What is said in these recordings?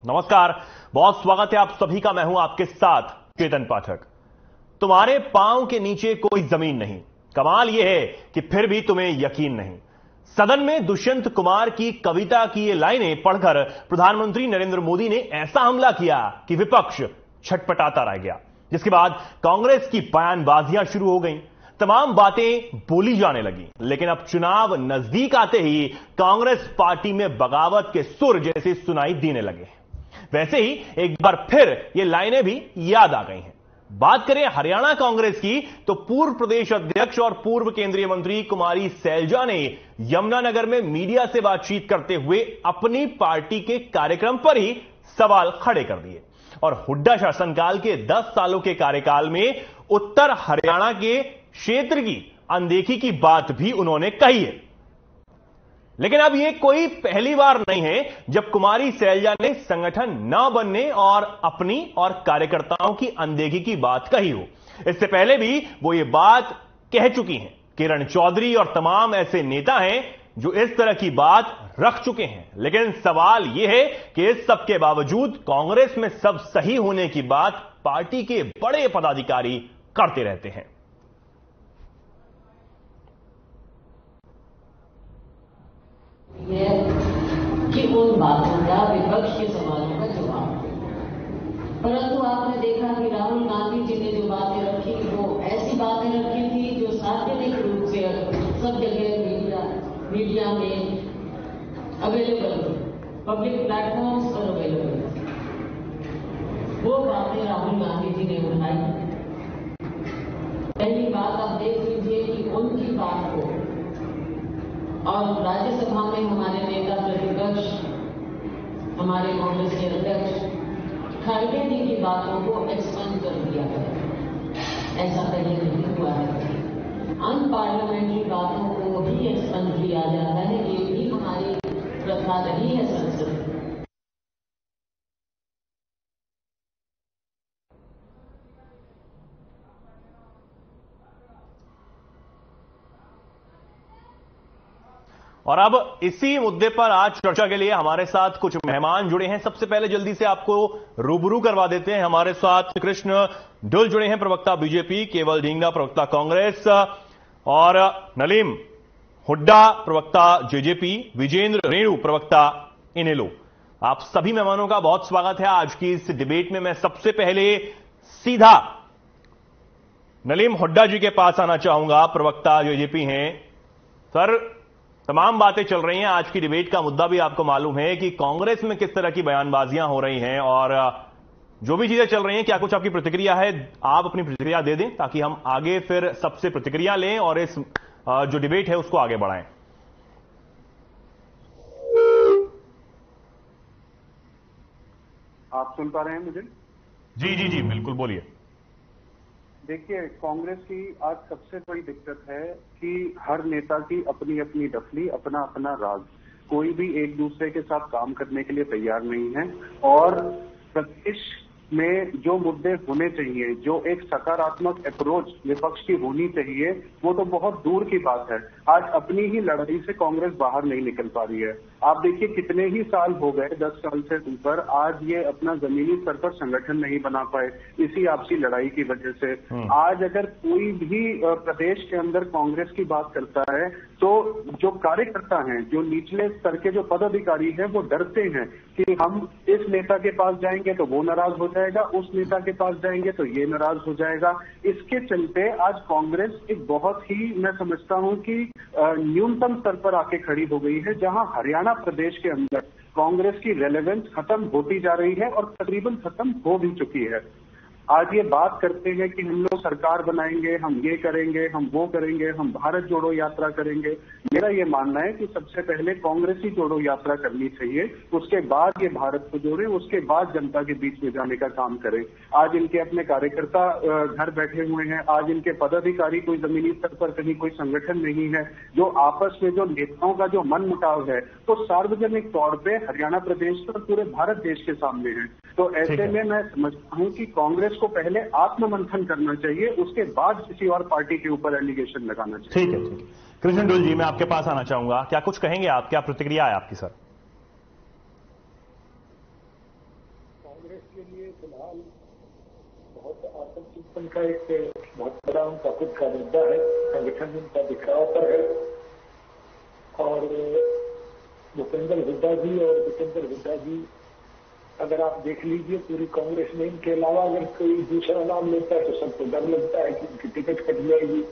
नमस्कार, बहुत स्वागत है आप सभी का। मैं हूं आपके साथ चेतन पाठक। तुम्हारे पांव के नीचे कोई जमीन नहीं, कमाल यह है कि फिर भी तुम्हें यकीन नहीं। सदन में दुष्यंत कुमार की कविता की ये लाइनें पढ़कर प्रधानमंत्री नरेंद्र मोदी ने ऐसा हमला किया कि विपक्ष छटपटाता रह गया, जिसके बाद कांग्रेस की बयानबाजियां शुरू हो गईं। तमाम बातें बोली जाने लगी, लेकिन अब चुनाव नजदीक आते ही कांग्रेस पार्टी में बगावत के सुर जैसे सुनाई देने लगे। वैसे ही एक बार फिर ये लाइनें भी याद आ गई हैं। बात करें हरियाणा कांग्रेस की, तो पूर्व प्रदेश अध्यक्ष और पूर्व केंद्रीय मंत्री कुमारी सैलजा ने यमुनानगर में मीडिया से बातचीत करते हुए अपनी पार्टी के कार्यक्रम पर ही सवाल खड़े कर दिए और हुड्डा शासनकाल के 10 सालों के कार्यकाल में उत्तर हरियाणा के क्षेत्र की अनदेखी की बात भी उन्होंने कही है। लेकिन अब यह कोई पहली बार नहीं है जब कुमारी सैलजा ने संगठन न बनने और अपनी और कार्यकर्ताओं की अनदेखी की बात कही हो। इससे पहले भी वो ये बात कह चुकी हैं। किरण चौधरी और तमाम ऐसे नेता हैं जो इस तरह की बात रख चुके हैं। लेकिन सवाल यह है कि इस सब के बावजूद कांग्रेस में सब सही होने की बात पार्टी के बड़े पदाधिकारी करते रहते हैं। कि उन बातों का विपक्ष के सवालों का जवाब, परंतु आपने देखा कि राहुल गांधी जी ने जो बातें रखी वो ऐसी बातें रखी थी जो सार्वजनिक रूप से सब जगह मीडिया में अवेलेबल थी, पब्लिक प्लेटफॉर्म्स पर अवेलेबल थी। वो बातें राहुल गांधी जी ने उठाई। पहली बात आप देख लीजिए कि उनकी बात को और राज्यसभा में हमारे नेता प्रतिपक्ष, हमारे कांग्रेस के अध्यक्ष खड़गे जी की बातों को एक्सपेंड कर दिया गया। ऐसा पहले नहीं हुआ है। अनपार्लियामेंट्री बातों को भी एक्सपेंड किया जाता है, ये भी हमारी प्रथा रही है संसद में। और अब इसी मुद्दे पर आज चर्चा के लिए हमारे साथ कुछ मेहमान जुड़े हैं। सबसे पहले जल्दी से आपको रूबरू करवा देते हैं। हमारे साथ कृष्ण डुल जुड़े हैं, प्रवक्ता बीजेपी, केवल ढींगरा प्रवक्ता कांग्रेस, और नलीम हुड्डा प्रवक्ता जेजेपी, विजेंद्र रेणु प्रवक्ता इनेलो। आप सभी मेहमानों का बहुत स्वागत है आज की इस डिबेट में। मैं सबसे पहले सीधा नलीम हुड्डा जी के पास आना चाहूंगा, प्रवक्ता जेजेपी हैं। सर, तमाम बातें चल रही हैं, आज की डिबेट का मुद्दा भी आपको मालूम है कि कांग्रेस में किस तरह की बयानबाजियां हो रही हैं और जो भी चीजें चल रही हैं, क्या कुछ आपकी प्रतिक्रिया है? आप अपनी प्रतिक्रिया दे दें ताकि हम आगे फिर सबसे प्रतिक्रिया लें और इस जो डिबेट है उसको आगे बढ़ाएं। आप सुन पा रहे हैं मुझे? जी जी जी, बिल्कुल, बोलिए। देखिए, कांग्रेस की आज सबसे बड़ी दिक्कत है कि हर नेता की अपनी अपनी डफली, अपना अपना राज। कोई भी एक दूसरे के साथ काम करने के लिए तैयार नहीं है और प्रदेश में जो मुद्दे होने चाहिए, जो एक सकारात्मक अप्रोच विपक्ष की होनी चाहिए, वो तो बहुत दूर की बात है। आज अपनी ही लड़ाई से कांग्रेस बाहर नहीं निकल पा रही है। आप देखिए, कितने ही साल हो गए, 10 साल से ऊपर, आज ये अपना जमीनी स्तर पर संगठन नहीं बना पाए इसी आपसी लड़ाई की वजह से। आज अगर कोई भी प्रदेश के अंदर कांग्रेस की बात करता है तो जो कार्यकर्ता हैं, जो निचले स्तर के जो पदाधिकारी हैं, वो डरते हैं कि हम इस नेता के पास जाएंगे तो वो नाराज हो जाएगा, उस नेता के पास जाएंगे तो ये नाराज हो जाएगा। इसके चलते आज कांग्रेस एक बहुत ही, मैं समझता हूं कि न्यूनतम स्तर पर आके खड़ी हो गई है, जहां हरियाणा प्रदेश के अंदर कांग्रेस की रेलेवेंस खत्म होती जा रही है और तकरीबन खत्म हो भी चुकी है। आज ये बात करते हैं कि हम लोग सरकार बनाएंगे, हम ये करेंगे, हम वो करेंगे, हम भारत जोड़ो यात्रा करेंगे। मेरा ये मानना है कि सबसे पहले कांग्रेस ही जोड़ो यात्रा करनी चाहिए, उसके बाद ये भारत को जोड़े, उसके बाद जनता के बीच में जाने का काम करें। आज इनके अपने कार्यकर्ता घर बैठे हुए हैं, आज इनके पदाधिकारी कोई जमीनी स्तर पर कहीं कोई संगठन नहीं है। जो आपस में जो नेताओं का जो मन मुटाव है तो सार्वजनिक तौर पर हरियाणा प्रदेश और पूरे भारत देश के सामने है। तो ऐसे में मैं समझता हूं कि कांग्रेस को पहले आत्ममंथन करना चाहिए, उसके बाद किसी और पार्टी के ऊपर एलिगेशन लगाना चाहिए। ठीक है, ठीक है। कृष्ण डुल जी, मैं आपके पास आना चाहूंगा, क्या कुछ कहेंगे आप? क्या प्रतिक्रिया है आपकी सर? कांग्रेस के लिए फिलहाल बहुत आत्मचिंतन का एक बहुत बड़ा उनका खुद का मुद्दा है। संगठन उनका बिखराव पर है और भूपेंद्र हुड्डा जी और भूपेंद्र हुड्डा जी अगर आप देख लीजिए पूरी कांग्रेस में इनके अलावा अगर कोई दूसरा नाम लेता है तो सबको डर लगता है कि उनकी टिकट कट जाएगी।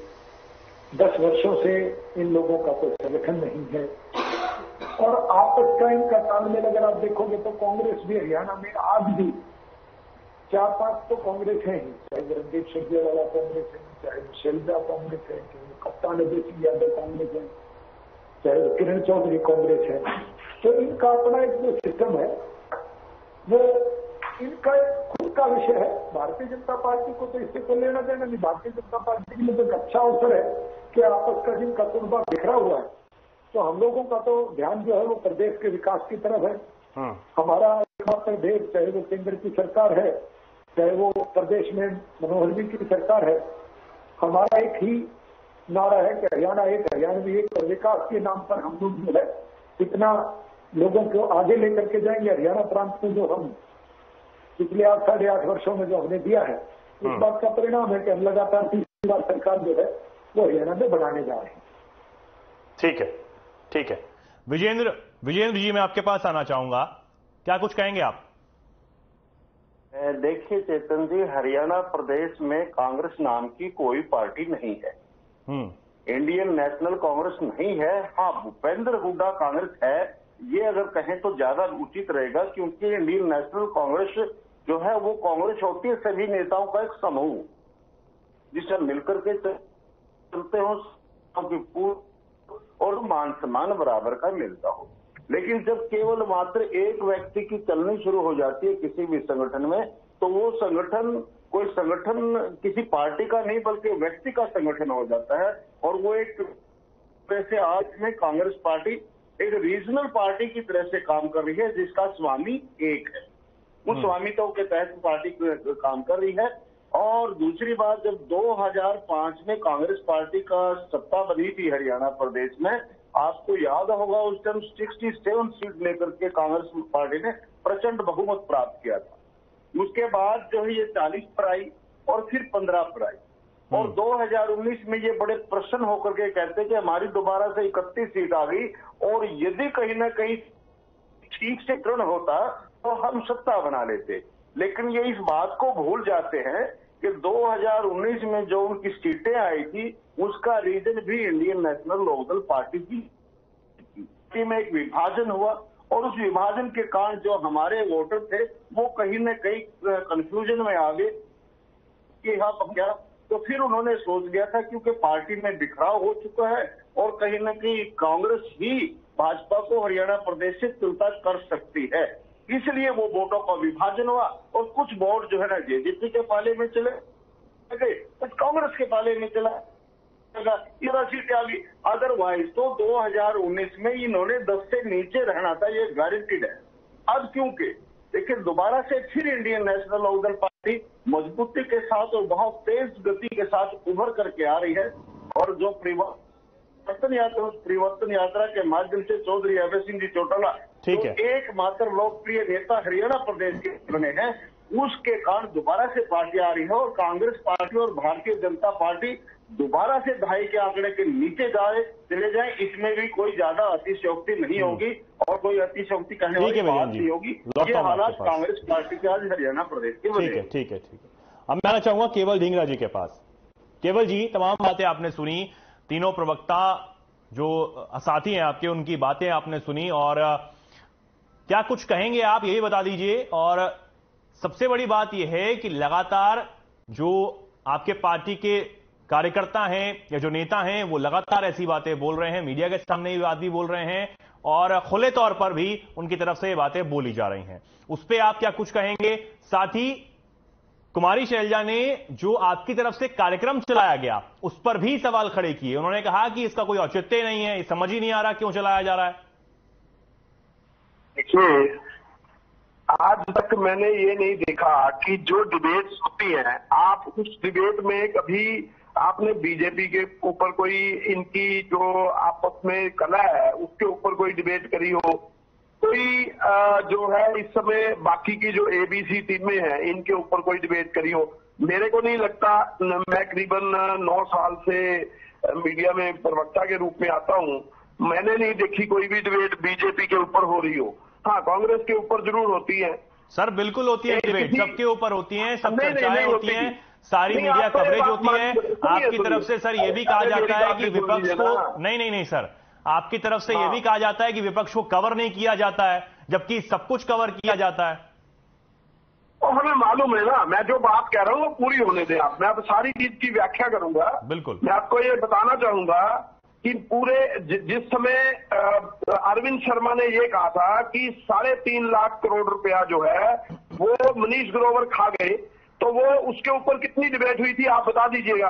10 वर्षों से इन लोगों का कोई संगठन नहीं है और आपस का इनका तालमेल अगर आप देखोगे तो कांग्रेस भी हरियाणा में आज भी 4-5 तो कांग्रेस है ही, चाहे रणदीप सुरजेवाला कांग्रेस है, चाहे शैलजा कांग्रेस है, चाहे कप्तान अजय सिंह यादव कांग्रेस है, चाहे किरण चौधरी कांग्रेस है। तो इनका अपना एक जो सिस्टम है वो इनका खुद का विषय है। भारतीय जनता पार्टी को तो इससे कोई लेना देना नहीं। भारतीय जनता पार्टी के लिए तो एक अच्छा अवसर है कि आपस का जिनका कुर्बा बिखरा हुआ है तो हम लोगों का तो ध्यान जो है वो प्रदेश के विकास की तरफ है। हमारा एकमात्र देश चाहे वो केंद्र की सरकार है चाहे वो प्रदेश में मनोहर जी की सरकार है, हमारा एक ही नारा है कि हरियाणा एक, हरियाणवी एक, और विकास के नाम पर हम लोग जो है इतना लोगों को आगे लेकर के जाएंगे। हरियाणा प्रांत में जो हम पिछले 8-8.5 वर्षों में जो हमने दिया है इस बात का परिणाम है कि हम लगातार 3 बार सरकार जो है वो हरियाणा में बनाने जा रहे हैं। ठीक है, ठीक है। विजेंद्र जी मैं आपके पास आना चाहूंगा, क्या कुछ कहेंगे आप? देखिए चेतन जी, हरियाणा प्रदेश में कांग्रेस नाम की कोई पार्टी नहीं है। इंडियन नेशनल कांग्रेस नहीं है। हाँ, भूपेंद्र हुड्डा कांग्रेस है, ये अगर कहें तो ज्यादा उचित रहेगा, क्योंकि इंडियन नेशनल कांग्रेस जो है वो कांग्रेस होती है सभी नेताओं का एक समूह जिससे मिलकर के चलते हो और मान सम्मान बराबर का मिलता हो। लेकिन जब केवल मात्र एक व्यक्ति की चलनी शुरू हो जाती है किसी भी संगठन में, तो वो संगठन कोई संगठन किसी पार्टी का नहीं बल्कि व्यक्ति का संगठन हो जाता है। और वो एक वैसे आज में कांग्रेस पार्टी एक रीजनल पार्टी की तरह से काम कर रही है जिसका स्वामी एक है। उस स्वामित्व के तहत पार्टी काम कर रही है। और दूसरी बात, जब 2005 में कांग्रेस पार्टी का सत्ता बनी थी हरियाणा प्रदेश में, आपको याद होगा उस टाइम 67 सीट लेकर के कांग्रेस पार्टी ने प्रचंड बहुमत प्राप्त किया था। उसके बाद जो है ये 40 पर आई और फिर 15 पर आई और 2019 में ये बड़े प्रसन्न होकर के कहते कि हमारी दोबारा से 31 सीट आ गई और यदि कहीं ना कहीं ठीक से चुनाव होता तो हम सत्ता बना लेते। लेकिन ये इस बात को भूल जाते हैं कि 2019 में जो उनकी सीटें आई थी उसका रीजन भी इंडियन नेशनल लोकदल पार्टी की में एक विभाजन हुआ और उस विभाजन के कारण जो हमारे वोटर थे वो कहीं न कहीं कंफ्यूजन में आ गए कि हाँ क्या। तो फिर उन्होंने सोच लिया था क्योंकि पार्टी में बिखराव हो चुका है और कहीं न कहीं कांग्रेस ही भाजपा को हरियाणा प्रदेश से तुलना कर सकती है, इसलिए वो वोटों का विभाजन हुआ और कुछ वोट जो है ना जेजेपी के पाले में चले गए, कुछ कांग्रेस के पाले में चला गया, सीटें आ गई। अदरवाइज तो 2019 में इन्होंने 10 से नीचे रहना था, ये गारंटीड है। अब क्योंकि देखिए दोबारा से फिर इंडियन नेशनल लोकदल पार्टी मजबूती के साथ और बहुत तेज गति के साथ उभर करके आ रही है और जो परिवर्तन यात्रा के माध्यम से चौधरी अभय सिंह जी चौटाला जो एकमात्र लोकप्रिय नेता हरियाणा प्रदेश के बने हैं, उसके कारण दोबारा से पार्टी आ रही है और कांग्रेस पार्टी और भारतीय जनता पार्टी दोबारा से 2.5 के आंकड़े के नीचे चले जाए, इसमें भी कोई ज्यादा अतिशयोक्ति नहीं होगी और कोई अतिशयोक्ति कहने वाली बात नहीं होगी। ये हालात कांग्रेस पार्टी के आज हरियाणा प्रदेश के बने। ठीक है। अब मैं आना चाहूंगा केवल ढींगरा जी के पास। केवल जी, तमाम बातें आपने सुनी, तीनों प्रवक्ता जो साथी हैं आपके उनकी बातें आपने सुनी और क्या कुछ कहेंगे आप, यही बता दीजिए। और सबसे बड़ी बात यह है कि लगातार जो आपके पार्टी के कार्यकर्ता हैं या जो नेता हैं वो लगातार ऐसी बातें बोल रहे हैं, मीडिया के सामने ये बात भी बोल रहे हैं और खुले तौर पर भी उनकी तरफ से ये बातें बोली जा रही हैं। उस पर आप क्या कुछ कहेंगे? साथ ही कुमारी शैलजा ने जो आपकी तरफ से कार्यक्रम चलाया गया उस पर भी सवाल खड़े किए। उन्होंने कहा कि इसका कोई औचित्य नहीं है, समझ ही नहीं आ रहा क्यों चलाया जा रहा है। देखिए, आज तक मैंने ये नहीं देखा कि जो डिबेट्स होती है आप उस डिबेट में कभी आपने बीजेपी के ऊपर कोई इनकी जो आपस में कला है उसके ऊपर कोई डिबेट करी हो, कोई जो है इस समय बाकी की जो एबीसी टीमें हैं इनके ऊपर कोई डिबेट करी हो, मेरे को नहीं लगता। मैं करीबन 9 साल से मीडिया में प्रवक्ता के रूप में आता हूं, मैंने नहीं देखी कोई भी डिबेट बीजेपी के ऊपर हो रही हो। हाँ, कांग्रेस के ऊपर जरूर होती है सर, बिल्कुल होती है डिबेट, सबके ऊपर होती है, सब चर्चाएं होती हैं, सारी नहीं, मीडिया आपको कवरेज ये होती है। आपकी तरफ से सर ये भी कहा जाता है कि विपक्ष को नहीं सर, आपकी तरफ से ये भी कहा जाता है कि विपक्ष को कवर नहीं किया जाता है, जबकि सब कुछ कवर किया जाता है। और हमें मालूम है ना, मैं जो बात कह रहा हूं वो पूरी होने दें आप, मैं अब सारी चीज की व्याख्या करूंगा। बिल्कुल, मैं आपको ये बताना चाहूंगा कि पूरे जिस समय अरविंद शर्मा ने ये कहा था कि 3.5 लाख करोड़ रुपया जो है वो मनीष ग्रोवर खा गए, तो वो उसके ऊपर कितनी डिबेट हुई थी आप बता दीजिएगा।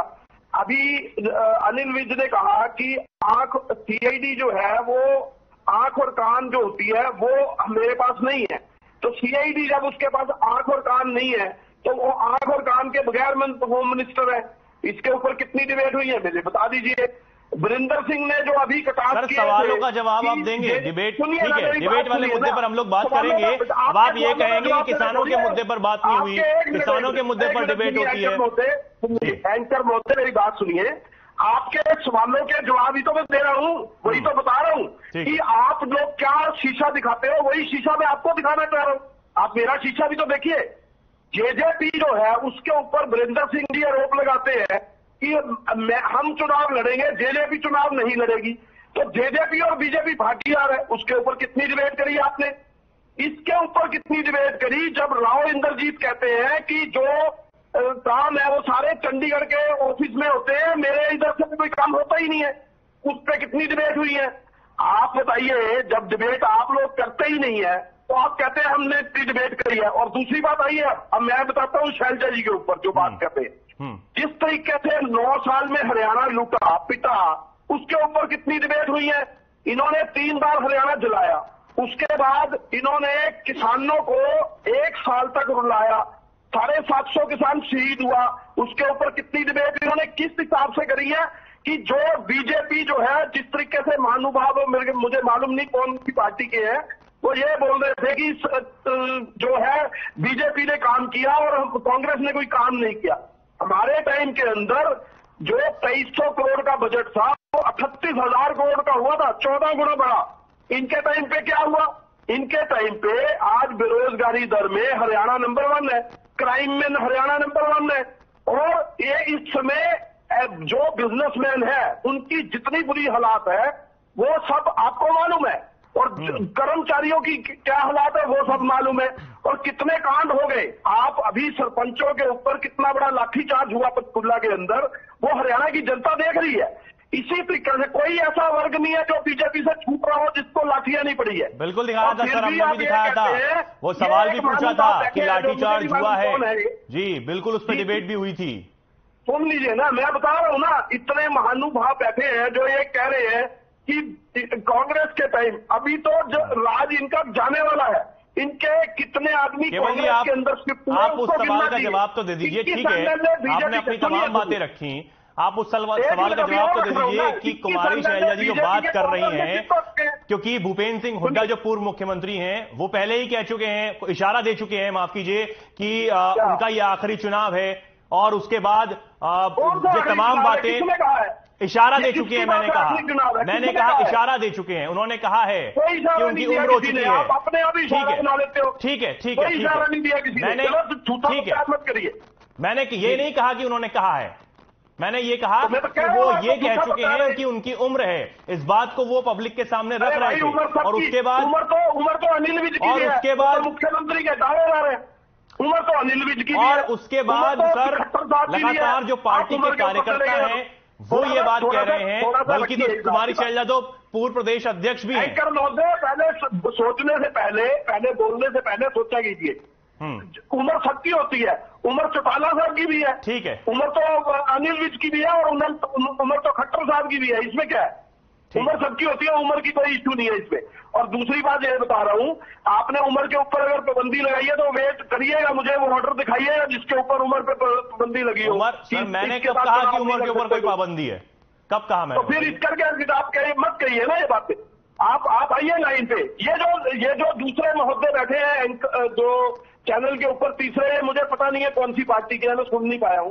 अभी अनिल विज ने कहा कि सीआईडी जो है वो आंख और कान जो होती है वो मेरे पास नहीं है, तो सीआईडी जब उसके पास आंख और कान नहीं है तो वो आंख और कान के बगैर होम मिनिस्टर है। इसके ऊपर कितनी डिबेट हुई है मुझे बता दीजिए। वीरेंद्र सिंह ने जो अभी कटाक्ष किए, सवालों का जवाब आप देंगे, डिबेट ठीक है, डिबेट वाले मुद्दे पर हम लोग बात करेंगे। अब आप ये कहेंगे कि किसानों के मुद्दे पर बात नहीं हुई, किसानों के मुद्दे पर डिबेट होती है। एंकर महोदय मेरी बात सुनिए, आपके सवालों के जवाब ही तो मैं दे रहा हूं, वही तो बता रहा हूं कि आप लोग क्या शीशा दिखाते हो, वही शीशा मैं आपको दिखाना चाह रहा हूं। आप मेरा शीशा भी तो देखिए। जेजेपी जो है उसके ऊपर वीरेंद्र सिंह जी आरोप लगाते हैं कि हम चुनाव लड़ेंगे, जेजेपी चुनाव नहीं लड़ेगी, तो जेजेपी और बीजेपी भागीदार है। उसके ऊपर कितनी डिबेट करी आपने, इसके ऊपर कितनी डिबेट करी जब राव इंद्रजीत कहते हैं कि जो काम है वो सारे चंडीगढ़ के ऑफिस में होते हैं, मेरे इधर से कोई काम होता ही नहीं है, उस पर कितनी डिबेट हुई है। आप बताइए, जब डिबेट आप लोग करते ही नहीं है तो आप कहते हैं हमने इतनी डिबेट करी है। और दूसरी बात आई है, अब मैं बताता हूं शैलजा जी के ऊपर जो बात करते हैं, जिस तरीके से 9 साल में हरियाणा लूटा पिटा, उसके ऊपर कितनी डिबेट हुई है। इन्होंने 3 बार हरियाणा जलाया, उसके बाद इन्होंने किसानों को 1 साल तक रुलाया, 750 किसान शहीद हुआ, उसके ऊपर कितनी डिबेट इन्होंने किस हिसाब से करी है कि जो बीजेपी जो है जिस तरीके से महानुभाव मुझे मालूम नहीं कौन सी पार्टी के हैं, वो ये बोल रहे थे कि जो है बीजेपी ने काम किया और कांग्रेस ने कोई काम नहीं किया। हमारे टाइम के अंदर जो 2300 करोड़ का बजट था वो 38,000 करोड़ का हुआ था, 14 गुना बढ़ा। इनके टाइम पे क्या हुआ, इनके टाइम पे आज बेरोजगारी दर में हरियाणा नंबर 1 है, क्राइम में हरियाणा नंबर 1 है, और ये इस समय जो बिजनेसमैन है उनकी जितनी बुरी हालात है वो सब आपको मालूम है, और कर्मचारियों की क्या हालात है वो सब मालूम है, और कितने कांड हो गए। आप अभी सरपंचों के ऊपर कितना बड़ा लाठीचार्ज हुआ पंचकुला के अंदर, वो हरियाणा की जनता देख रही है। इसी तरीके से कोई ऐसा वर्ग नहीं है जो बीजेपी से छूट रहा हो जिसको लाठियां नहीं पड़ी है। बिल्कुल दिखाया था सर, हमने भी दिखाया था, वो सवाल भी पूछा था कि लाठीचार्ज हुआ है जी, बिल्कुल उस पर डिबेट भी हुई थी। सुन लीजिए ना, मैं बता रहा हूं ना, इतने महानुभाव बैठे हैं जो ये कह रहे हैं कि कांग्रेस के टाइम, अभी तो जो राज इनका जाने वाला है, इनके कितने आदमी कांग्रेस के अंदर। आप उस सवाल का जवाब तो दे दीजिए, ठीक है, आपने अपनी तमाम बातें रखी, आप उस सवाल का जवाब तो दे दीजिए कि कुमारी शैलजा जी जो बात कर रही हैं, क्योंकि भूपेंद्र सिंह हुड्डा जो पूर्व मुख्यमंत्री हैं वो पहले ही कह चुके हैं, इशारा दे चुके हैं, माफ कीजिए, कि उनका ये आखिरी चुनाव है, और उसके बाद ये तमाम बातें इशारा दे चुके हैं। मैंने कहा इशारा दे चुके हैं, उन्होंने कहा है कि उनकी उम्र हो चुकी है। ठीक है, ठीक है, मैंने ये नहीं कहा कि उन्होंने कहा है, मैंने ये कहा कि वो ये कह चुके हैं कि उनकी उम्र है, इस बात को वो पब्लिक के सामने रख रहे थे। और उसके बाद उम्र तो अनिल विज की, और उसके बाद मुख्यमंत्री के दावेदार है, उम्र तो अनिल विज की, और उसके बाद सर लगातार जो पार्टी के कार्यकर्ता हैं वो ये बात कह रहे हैं, बल्कि तो कुमारी शैलजा तो पूर्व प्रदेश अध्यक्ष भी हैं। पहले सोचने से पहले बोलने से पहले सोचा कीजिए। उम्र सबकी होती है, उम्र चौटाला साहब की भी है, ठीक है, उम्र तो अनिल विज की भी है, और उम्र तो खट्टर साहब की भी है, इसमें क्या है, उम्र सबकी होती है, उम्र की कोई इश्यू नहीं है इसमें। और दूसरी बात ये बता रहा हूं, आपने उम्र के ऊपर अगर पाबंदी लगाई है तो वेट करिएगा, मुझे वो ऑर्डर दिखाइएगा जिसके ऊपर उम्र पे पाबंदी लगी हो। सर मैंने कब कहा कि उम्र के ऊपर कोई पाबंदी है, कब कहा मैंने? तो फिर इस करके आप कहिए, मत कहिए ना ये बातें। आप आइए लाइन पे। ये जो दूसरे महोदय बैठे हैं जो चैनल के ऊपर तीसरे, मुझे पता नहीं है कौन सी पार्टी के हैं, मैं सुन नहीं पाया हूं।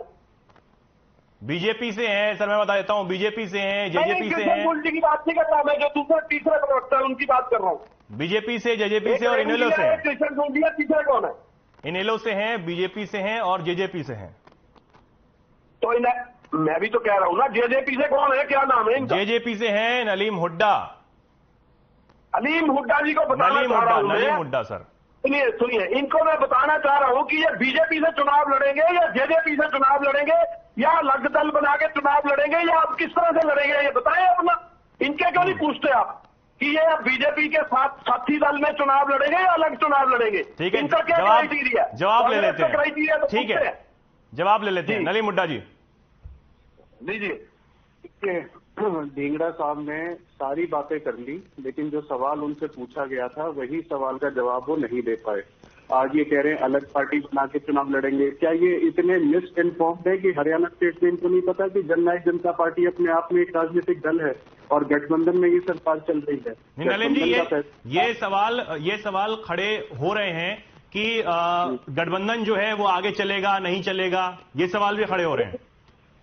बीजेपी से हैं सर, मैं बता देता हूं, बीजेपी से हैं, जेजेपी से हैं। कृष्ण जी की बात नहीं कर रहा मैं, जो दूसरा तीसरा प्रवक्ता है उनकी बात कर रहा हूं। बीजेपी से, जेजेपी से और इनेलो से हैं। कृष्ण गोंडिया तीसरा कौन है? इनेलो से हैं, बीजेपी से हैं और जेजेपी से हैं। तो मैं भी तो कह रहा हूं ना, जेजेपी से कौन है, क्या नाम है इनका? जेजेपी से हैं नलीम हुड्डा। अलीम हुड्डा जी को बताना चाह रहा हूं। नलीम हुड्डा सर, सुनिए, इनको मैं बताना चाह रहा हूं कि ये बीजेपी से चुनाव लड़ेंगे या जेजेपी से चुनाव लड़ेंगे या अलग दल बना के चुनाव लड़ेंगे, या आप किस तरह से लड़ेंगे ये बताएं अपना। इनके क्यों नहीं पूछते आप कि ये बीजेपी के साथ साथी दल में चुनाव लड़ेंगे या अलग चुनाव लड़ेंगे? ठीक है, इनका क्या क्राइटेरिया? जवाब ले लेते हैं। क्राइटेरिया तो ठीक है, जवाब ले लेते हैं नलीम हुड्डा जी। जी ढींगड़ा साहब ने सारी बातें कर ली, लेकिन जो सवाल उनसे पूछा गया था वही सवाल का जवाब वो नहीं दे पाए। आज ये कह रहे हैं अलग पार्टी बना के चुनाव लड़ेंगे। क्या ये इतने मिस इन्फॉर्म्ड है कि हरियाणा स्टेट में इनको नहीं पता कि जननायक जनता पार्टी अपने आप में एक राजनीतिक दल है और गठबंधन में ये सरकार चल रही है? नलीम जी, ये सवाल खड़े हो रहे हैं कि गठबंधन जो है वो आगे चलेगा नहीं चलेगा, ये सवाल भी खड़े हो रहे हैं।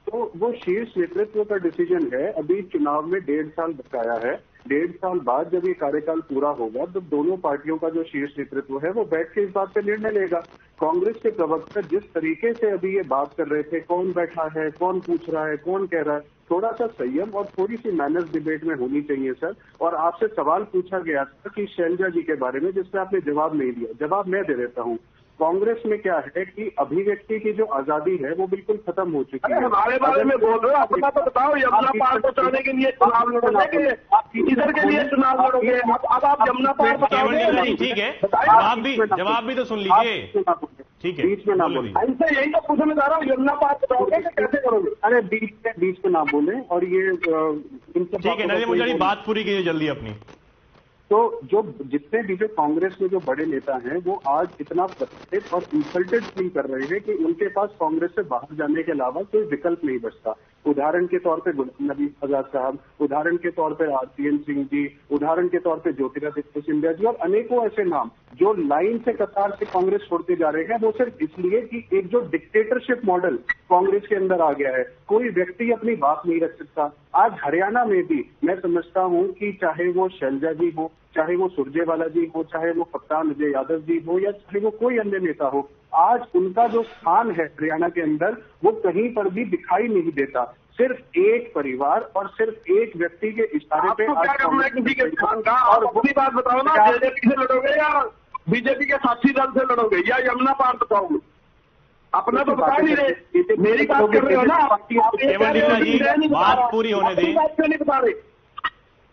तो वो शीर्ष नेतृत्व का डिसीजन है। अभी चुनाव में 1.5 साल बकाया है। 1.5 साल बाद जब ये कार्यकाल पूरा होगा तो दोनों पार्टियों का जो शीर्ष नेतृत्व है वो बैठ के इस बात पे निर्णय लेगा। कांग्रेस के प्रवक्ता जिस तरीके से अभी ये बात कर रहे थे, कौन बैठा है, कौन पूछ रहा है, कौन कह रहा है, थोड़ा सा संयम और थोड़ी सी मैनर्स डिबेट में होनी चाहिए सर। और आपसे सवाल पूछा गया था कि शैलजा जी के बारे में, जिसपे आपने जवाब नहीं दिया। जवाब मैं दे देता हूँ। कांग्रेस में क्या है कि अभिव्यक्ति की जो आजादी है वो बिल्कुल खत्म हो चुकी है। हमारे बारे में बोल रहे हो, अपना तो बताओ। यमुना पार पहुंचाने के लिए चुनाव लड़ोगे, इधर के लिए चुनाव लड़ोगे, अब आप यमुना पार पहुंचाओगे? ठीक है, जवाब भी तो सुन लीजिए। ठीक है, बीच में ना बोले। ऐसे यही तो पूछने जा रहा हूँ, यमुना पार पहुंचाओगे कैसे करोगे? अरे बीच में ना बोले। और ये ठीक है नलीम हुड्डा जी, बात पूरी कीजिए जल्दी अपनी। तो जो जितने भी जो कांग्रेस में जो बड़े नेता हैं वो आज इतना फ्रस्ट्रेटेड और इंसल्टेड फील कर रहे हैं कि उनके पास कांग्रेस से बाहर जाने के अलावा कोई विकल्प नहीं बचता। उदाहरण के तौर पे गुलाम नबी आजाद साहब, उदाहरण के तौर पे आरपीएन सिंह जी, उदाहरण के तौर पे ज्योतिरादित्य सिंधिया जी और अनेकों ऐसे नाम जो लाइन से कतार से कांग्रेस छोड़ते जा रहे हैं। वो सिर्फ इसलिए कि एक जो डिक्टेटरशिप मॉडल कांग्रेस के अंदर आ गया है, कोई व्यक्ति अपनी बात नहीं रख सकता। आज हरियाणा में भी मैं समझता हूं कि चाहे वो शैलजा जी हो, चाहे वो सुरजेवाला जी हो, चाहे वो कप्तान अजय यादव जी हो, या चाहे वो कोई अन्य नेता हो, आज उनका जो स्थान है हरियाणा के अंदर वो कहीं पर भी दिखाई नहीं देता। सिर्फ एक परिवार और सिर्फ एक व्यक्ति के इशारे पे क्या करना है किसी के स्थान का? और अपनी बात बताओ ना, जेजेपी से लड़ोगे या बीजेपी के साथी दल से लड़ोगे या यमुना पार बताओगे? अपना तो बता नहीं रहे, मेरी बात कर रहे हो ना। बात पूरी होने दें। नहीं बता रहे।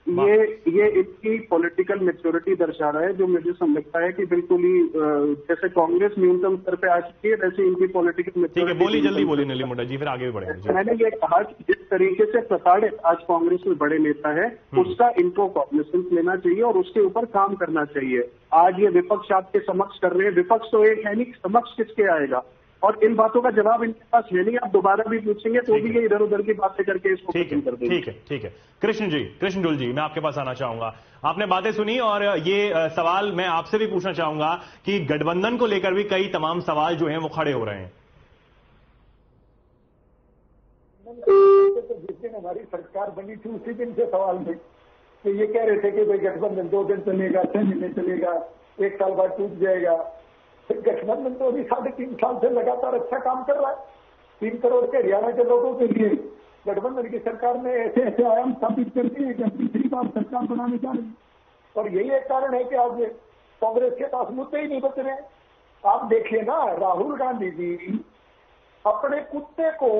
ये इसकी पॉलिटिकल मैच्योरिटी दर्शा रहा है, जो मुझे लगता है कि बिल्कुल ही जैसे कांग्रेस न्यूनतम स्तर पे आ चुकी है वैसे इनकी पॉलिटिकल मैच्योरिटी। ठीक है, बोली जल्दी बोली नलीम हुड्डा जी, फिर आगे भी बढ़ेंगे। मैंने ये कहा कि जिस तरीके से प्रताड़ित आज कांग्रेस में बड़े नेता है उसका इनको कॉग्निसेंस लेना चाहिए और उसके ऊपर काम करना चाहिए। आज ये विपक्ष आपके समक्ष कर रहे हैं, विपक्ष तो एक है नहीं, समक्ष किसके आएगा? और इन बातों का जवाब इनके पास है नहीं। आप दोबारा भी पूछेंगे तो भी ये इधर उधर की बातें करके इसको खत्म कर देंगे। ठीक है। कृष्णडुल जी, मैं आपके पास आना चाहूंगा। आपने बातें सुनी और ये सवाल मैं आपसे भी पूछना चाहूंगा कि गठबंधन को लेकर भी कई तमाम सवाल जो हैं वो खड़े हो रहे हैं। जिस दिन हमारी सरकार बनी थी उसी दिन से सवाल थे कि ये कह रहे थे कि भाई गठबंधन 2 दिन चलेगा, 6 महीने चलेगा, 1 साल बाद टूट जाएगा। गठबंधन तो अभी 3.5 साल से लगातार अच्छा काम कर रहा है। 3 करोड़ के हरियाणा के लोगों के लिए गठबंधन की सरकार ने ऐसे ऐसे आयाम स्थापित कर दिए कि अपनी 3 बार सरकार बनाने जा रही है। और यही एक कारण है कि आज कांग्रेस के पास मुद्दे ही नहीं बच रहे। आप देखिए ना, राहुल गांधी जी अपने कुत्ते को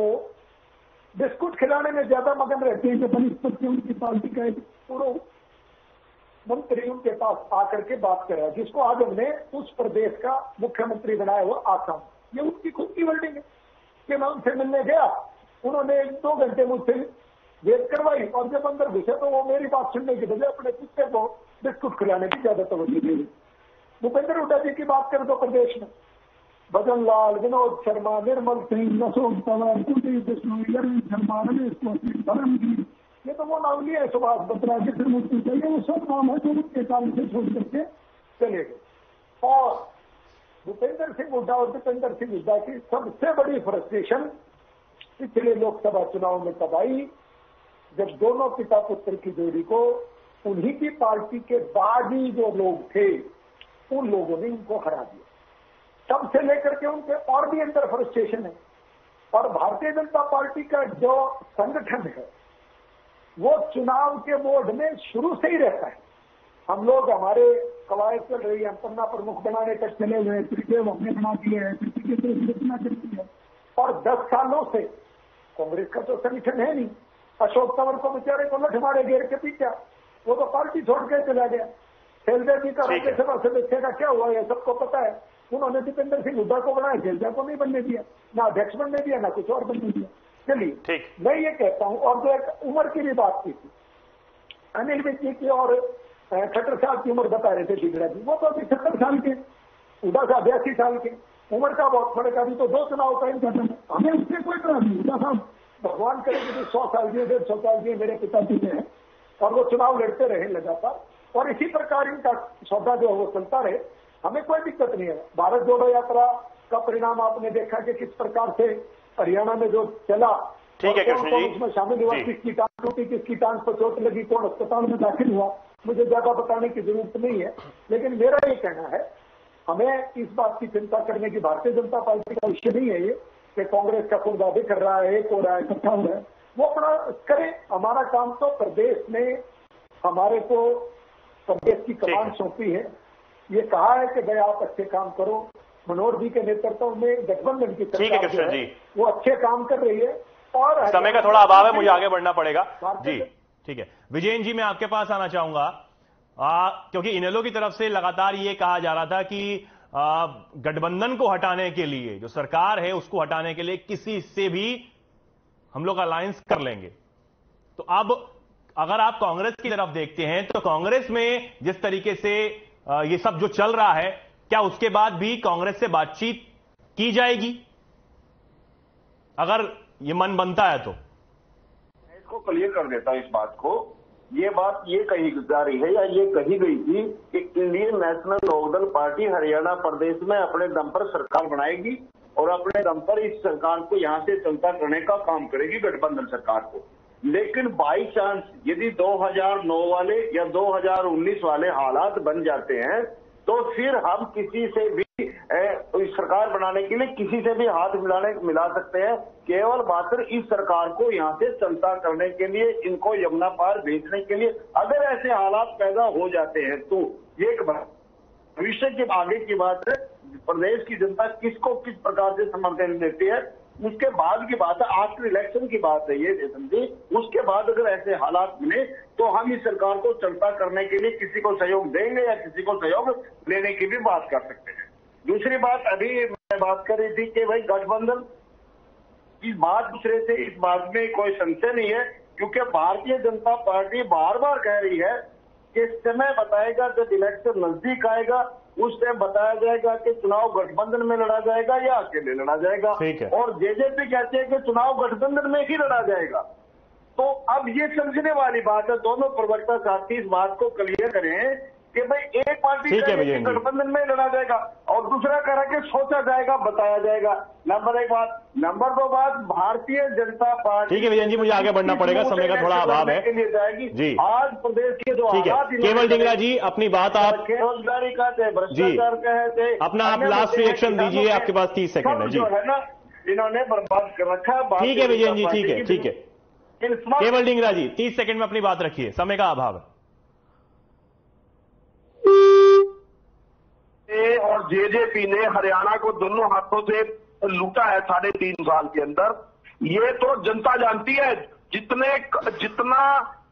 बिस्कुट खिलाने में ज्यादा मगन रहते हैं कि बनिस्पत उनकी पार्टी का एक पूरा मंत्री उनके पास आकर के बात करा, जिसको आज हमने उस प्रदेश का मुख्यमंत्री बनाया हुआ आसाम। ये उनकी खुद की वर्डिंग है कि मैं उनसे मिलने गया, उन्होंने 2 घंटे मुझसे वेट करवाई और जब अंदर घुसे तो वो मेरी बात सुनने की बजाय अपने कुत्ते को बिस्कुट खिलाने की ज्यादा तवज्जो दे रही। भूपेंद्र हुड्डा जी की बात करें तो प्रदेश में भजन लाल, विनोद शर्मा, निर्मल सिंह, अशोक तंवर, कुलदीप बिश्नोई, अरविंद शर्मा, रमेश कौशिक, धर्मवीर, ये तो वो नाम लिया है सुभाष बत्रा के, फिर मुझसे चाहिए वो सब नाम है जो उनके काम से छोड़ करके चले गए। और भूपेंद्र सिंह हुड्डा और दीपेंद्र सिंह हुड्डा की सबसे बड़ी फ्रस्ट्रेशन पिछले लोकसभा चुनाव में तब आई, जब दोनों पिता पुत्र की जोड़ी को उन्हीं की पार्टी के बागी जो लोग थे उन लोगों ने उनको हरा दिया। तब से लेकर के उनके और भी अंदर फ्रस्ट्रेशन है। और भारतीय जनता पार्टी का जो संगठन है वो चुनाव के मोड में शुरू से ही रहता है। हम लोग, हमारे कवायद चल रही है, हम पन्ना प्रमुख बनाने तक चले हुए हैं, त्रिदेव हमने बना दिए हैं, रचना करती है। और 10 सालों से कांग्रेस का तो संगठन है नहीं। अशोक तंवर को बेचारे को लठ मारे घेर के पीछा, वो तो पार्टी छोड़ के चला गया। शैलजा जी का राज्यसभा सदस्य का क्या हुआ है सबको पता है। उन्होंने दीपेंद्र सिंह हुड्डा को बनाया, शैलजा को नहीं बनने दिया, ना अध्यक्ष बनने दिया, ना कुछ और बनने दिया। चलिए, मैं ये कहता हूं, और जो एक उम्र की भी बात की थी अनिल विज जी की, और खट्टर साहब की उम्र बता रहे थे टिकड़ा जी, वो तो अभी 70 साल के, हुड्डा साहब 82 साल के, उम्र का बहुत फर्क। अभी तो 2 चुनाव टाइम खत्म है, हमें उससे कोई डर नहीं। हुड्डा साहब भगवान करे कि 100 साल के 150 साल के मेरे पिताजी ने हैं, और वो चुनाव लड़ते रहे लगातार, और इसी प्रकार इनका सौदा जो है वो चलता रहे, हमें कोई दिक्कत नहीं है। भारत जोड़ो यात्रा का परिणाम आपने देखा कि किस प्रकार से हरियाणा में जो चला, ठीक है कृष्ण जी, उसमें शामिल हुआ, किसकी टांग टूटी, किसकी टांग पर चोट लगी, कौन अस्पताल में दाखिल हुआ, मुझे ज्यादा बताने की जरूरत नहीं है। लेकिन मेरा ये कहना है, हमें इस बात की चिंता करने की भारतीय जनता पार्टी का विषय नहीं है ये कि कांग्रेस का कोई दावे कर रहा है, एक हो रहा है, इकट्ठा हो रहा है, वो अपना करें। हमारा काम तो प्रदेश ने हमारे को प्रदेश की कमान सौंपी है, ये कहा है कि भाई आप अच्छे काम करो। मनोहर जी के नेतृत्व में गठबंधन की सरकार जो है वो अच्छे काम कर रही है। और समय का थोड़ा अभाव है, मुझे आगे बढ़ना पड़ेगा जी। ठीक है विजयन जी, मैं आपके पास आना चाहूंगा, क्योंकि इनेलो की तरफ से लगातार ये कहा जा रहा था कि गठबंधन को हटाने के लिए, जो सरकार है उसको हटाने के लिए किसी से भी हम लोग अलायंस कर लेंगे। तो अब अगर आप कांग्रेस की तरफ देखते हैं तो कांग्रेस में जिस तरीके से ये सब जो चल रहा है, क्या उसके बाद भी कांग्रेस से बातचीत की जाएगी अगर ये मन बनता है तो? मैं इसको क्लियर कर देता हूं इस बात को। ये बात ये कही जा रही है या ये कही गई थी कि Indian National Lokdal party Haryana प्रदेश में अपने दम पर सरकार बनाएगी और अपने दम पर इस सरकार को यहां से चलता करने का काम करेगी, गठबंधन सरकार को। लेकिन बाई चांस यदि 2009 वाले या 2019 वाले हालात बन जाते हैं तो फिर हम किसी से भी सरकार बनाने के लिए किसी से भी हाथ मिला सकते हैं, केवल मात्र इस सरकार को यहां से चलता करने के लिए, इनको यमुना पार भेजने के लिए। अगर ऐसे हालात पैदा हो जाते हैं तो एक भविष्य के आगे की बात है, प्रदेश की जनता किसको किस प्रकार से समर्थन देती है उसके बाद की बात है, आफ्टर इलेक्शन की बात है ये समझी। उसके बाद अगर ऐसे हालात बने तो हम इस सरकार को चलता करने के लिए किसी को सहयोग देंगे या किसी को सहयोग लेने की भी बात कर सकते हैं। दूसरी बात, अभी मैं बात कर रही थी कि भाई गठबंधन, इस बात दूसरे से इस बात में कोई संशय नहीं है, क्योंकि भारतीय जनता पार्टी बार बार कह रही है कि समय बताएगा, जब इलेक्शन नजदीक आएगा उस टाइम बताया जाएगा कि चुनाव गठबंधन में लड़ा जाएगा या अकेले लड़ा जाएगा। और जेजेपी कहते हैं कि चुनाव गठबंधन में ही लड़ा जाएगा। तो अब ये समझने वाली बात है, दोनों प्रवक्ता साथी इस बात को क्लियर करें कि भाई एक पार्टी गठबंधन में लड़ा जाएगा और दूसरा कह रहा है कि सोचा जाएगा, बताया जाएगा। नंबर 1 बात। नंबर 2 बात, भारतीय जनता पार्टी, ठीक है विजयन जी, मुझे आगे बढ़ना पड़ेगा, समय का थोड़ा अभाव है के लिए जाएगी जी। आज प्रदेश के जो हालात, केवल डिंगरा जी अपनी बात आप बेरोजगारी का चाहे भ्रष्टाचार का है, अपना आप लास्ट रिएक्शन दीजिए, आपके पास 30 सेकंड है जी। जो है ना इन्होंने बर्बाद कर रखा है। ठीक है विजयन जी, ठीक है ठीक है, केवल डिंगरा जी 30 सेकंड में अपनी बात रखिए, समय का अभाव है। और जेजेपी ने हरियाणा को दोनों हाथों से लूटा है 3.5 साल के अंदर, ये तो जनता जानती है। जितना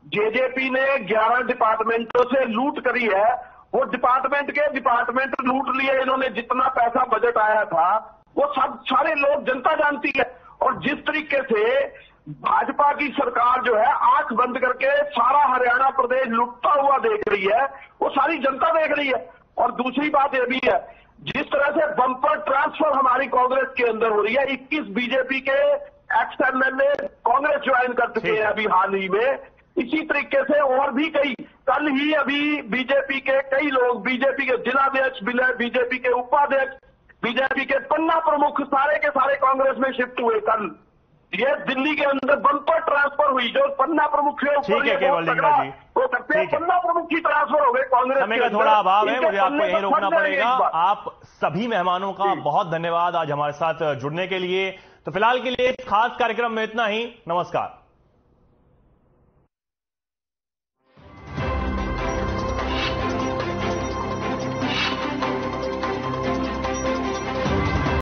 जेजेपी ने 11 डिपार्टमेंटों से लूट करी है, वो डिपार्टमेंट लूट लिए इन्होंने। जितना पैसा बजट आया था वो सब सारे लोग, जनता जानती है। और जिस तरीके से भाजपा की सरकार जो है आंख बंद करके सारा हरियाणा प्रदेश लुटता हुआ देख रही है, वो सारी जनता देख रही है। और दूसरी बात यह भी है, जिस तरह से बम्पर ट्रांसफर हमारी कांग्रेस के अंदर हो रही है, 21 बीजेपी के एक्स एमएलए कांग्रेस ज्वाइन कर चुके हैं अभी हाल ही में। इसी तरीके से और भी कई, कल ही अभी बीजेपी के कई लोग, बीजेपी के जिलाध्यक्ष, बीजेपी के उपाध्यक्ष, बीजेपी के पन्ना प्रमुख सारे के सारे कांग्रेस में शिफ्ट हुए। कल ये दिल्ली के अंदर बंपर ट्रांसफर हुई, जो पन्ना प्रमुख से ऊपर वो करते हैं, पन्ना प्रमुख की ट्रांसफर हो गए कांग्रेस। समय का थोड़ा अभाव है, मुझे आपको यहीं रोकना पड़ेगा। आप सभी मेहमानों का बहुत धन्यवाद आज हमारे साथ जुड़ने के लिए। तो फिलहाल के लिए इस खास कार्यक्रम में इतना ही। नमस्कार।